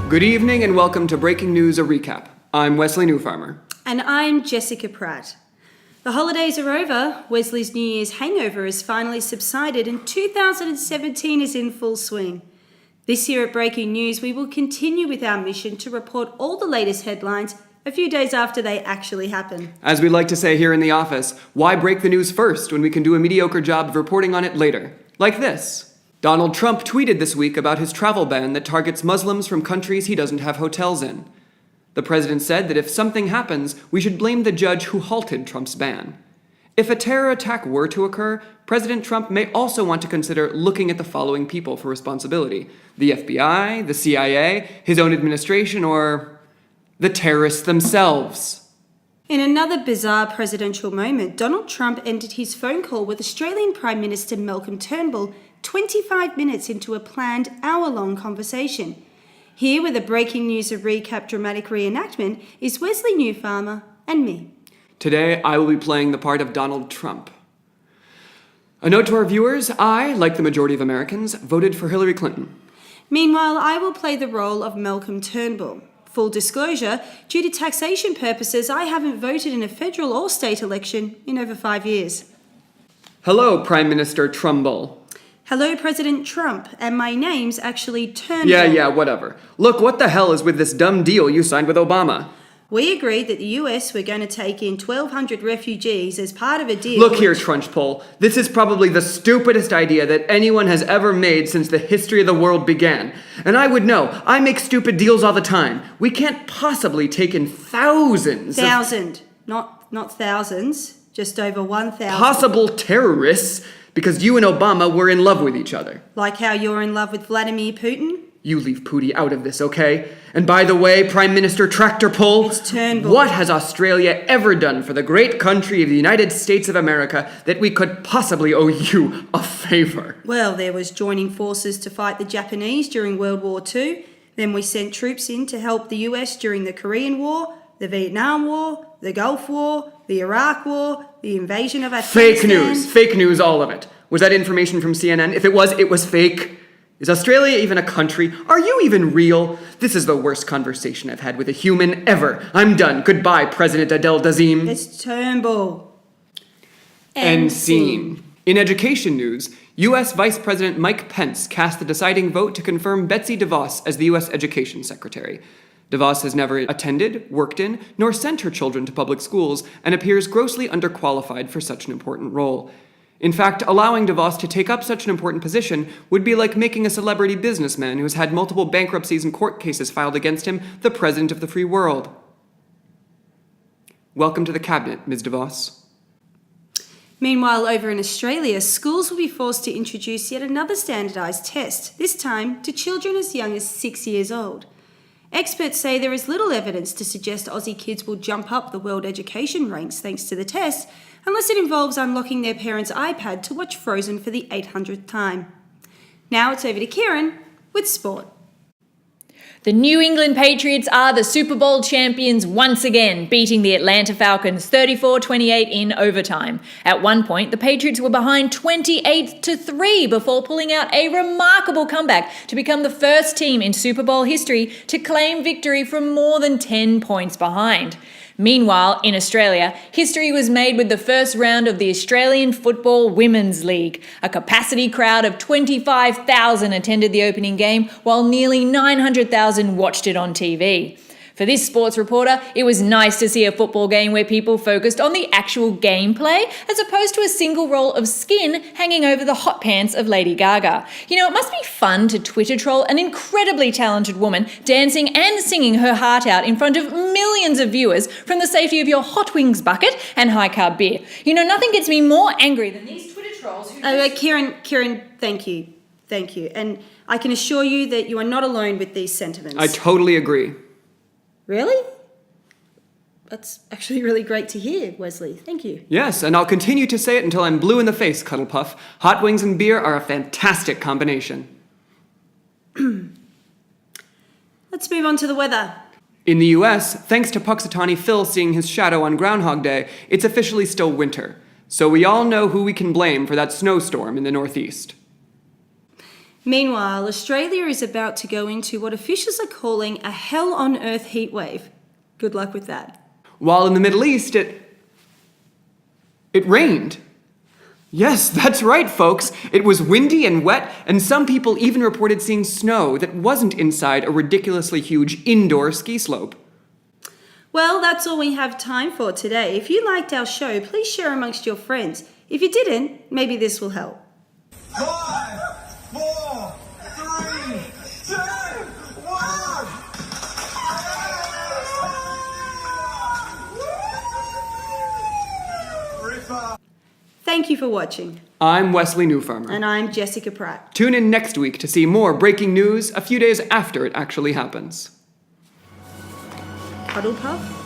Good evening and welcome to Breaking News, a recap. I'm Wesley Newfarmer. And I'm Jessica Pratt. The holidays are over, Wesley's New Year's hangover has finally subsided and 2017 is in full swing. This year at Breaking News, we will continue with our mission to report all the latest headlines a few days after they actually happen. As we like to say here in the office, why break the news first when we can do a mediocre job of reporting on it later? Like this. Donald Trump tweeted this week about his travel ban that targets Muslims from countries he doesn't have hotels in. The president said that if something happens, we should blame the judge who halted Trump's ban. If a terror attack were to occur, President Trump may also want to consider looking at the following people for responsibility: the FBI, the CIA, his own administration, or the terrorists themselves. In another bizarre presidential moment, Donald Trump ended his phone call with Australian Prime Minister Malcolm Turnbull 25 minutes into a planned hour-long conversation. Here with a Breaking News, a recap dramatic reenactment is Wesley Newfarmer and me. Today, I will be playing the part of Donald Trump. A note to our viewers, I, like the majority of Americans, voted for Hillary Clinton. Meanwhile, I will play the role of Malcolm Turnbull. Full disclosure, due to taxation purposes, I haven't voted in a federal or state election in over 5 years. Hello, Prime Minister Tramp. Hello, President Trump, and my name's actually Turnbull. Yeah, whatever. Look, what the hell is with this dumb deal you signed with Obama? We agreed that the US were going to take in 1,200 refugees as part of a deal. Look here, Turnbull. This is probably the stupidest idea that anyone has ever made since the history of the world began. And I would know. I make stupid deals all the time. We can't possibly take in thousands. Not thousands. Just over 1,000. Possible terrorists, because you and Obama were in love with each other. Like how you're in love with Vladimir Putin? You leave Pooty out of this, okay? And by the way, Prime Minister Tractor Pull, it's Turnbull. What has Australia ever done for the great country of the United States of America that we could possibly owe you a favor? Well, there was joining forces to fight the Japanese during World War II. Then we sent troops in to help the US during the Korean War, the Vietnam War, the Gulf War, the Iraq War, the invasion of Afghanistan. Fake news, all of it. Was that information from CNN? If it was fake. Is Australia even a country? Are you even real? This is the worst conversation I've had with a human ever. I'm done. Goodbye, President Adel Dazim. It's Turnbull. End scene. In education news, U.S. Vice President Mike Pence cast the deciding vote to confirm Betsy DeVos as the U.S. Education Secretary. DeVos has never attended, worked in, nor sent her children to public schools and appears grossly underqualified for such an important role. In fact, allowing DeVos to take up such an important position would be like making a celebrity businessman who has had multiple bankruptcies and court cases filed against him the president of the free world. Welcome to the cabinet, Ms. DeVos. Meanwhile, over in Australia, schools will be forced to introduce yet another standardised test, this time to children as young as 6 years old. Experts say there is little evidence to suggest Aussie kids will jump up the world education ranks thanks to the test, unless it involves unlocking their parents' iPad to watch Frozen for the 800th time. Now it's over to Kirin with sport. The New England Patriots are the Super Bowl champions once again, beating the Atlanta Falcons 34-28 in overtime. At one point, the Patriots were behind 28-3 before pulling out a remarkable comeback to become the first team in Super Bowl history to claim victory from more than 10 points behind. Meanwhile, in Australia, history was made with the first round of the Australian Football Women's League. A capacity crowd of 25,000 attended the opening game, while nearly 900,000 watched it on TV. For this sports reporter, it was nice to see a football game where people focused on the actual gameplay as opposed to a single roll of skin hanging over the hot pants of Lady Gaga. You know, it must be fun to Twitter troll an incredibly talented woman dancing and singing her heart out in front of millions of viewers from the safety of your hot wings bucket and high-carb beer. You know, nothing gets me more angry than these Twitter trolls who Kirin, thank you. Thank you. And I can assure you that you are not alone with these sentiments. I totally agree. Really? That's actually really great to hear, Wesley. Thank you. Yes, and I'll continue to say it until I'm blue in the face, Cuddlepuff. Hot wings and beer are a fantastic combination. Let's move on to the weather. In the US, thanks to Puxatawny Phil seeing his shadow on Groundhog Day, it's officially still winter. So we all know who we can blame for that snowstorm in the Northeast. Meanwhile, Australia is about to go into what officials are calling a hell-on-earth heatwave. Good luck with that. While in the Middle East, it rained. Yes, that's right, folks. It was windy and wet, and some people even reported seeing snow that wasn't inside a ridiculously huge indoor ski slope. Well, that's all we have time for today. If you liked our show, please share amongst your friends. If you didn't, maybe this will help. 5, 4, 3, 2, 1. Ripper. Thank you for watching. I'm Wesley Newfarmer. And I'm Jessica Pratt. Tune in next week to see more breaking news a few days after it actually happens. Cuddle Puff?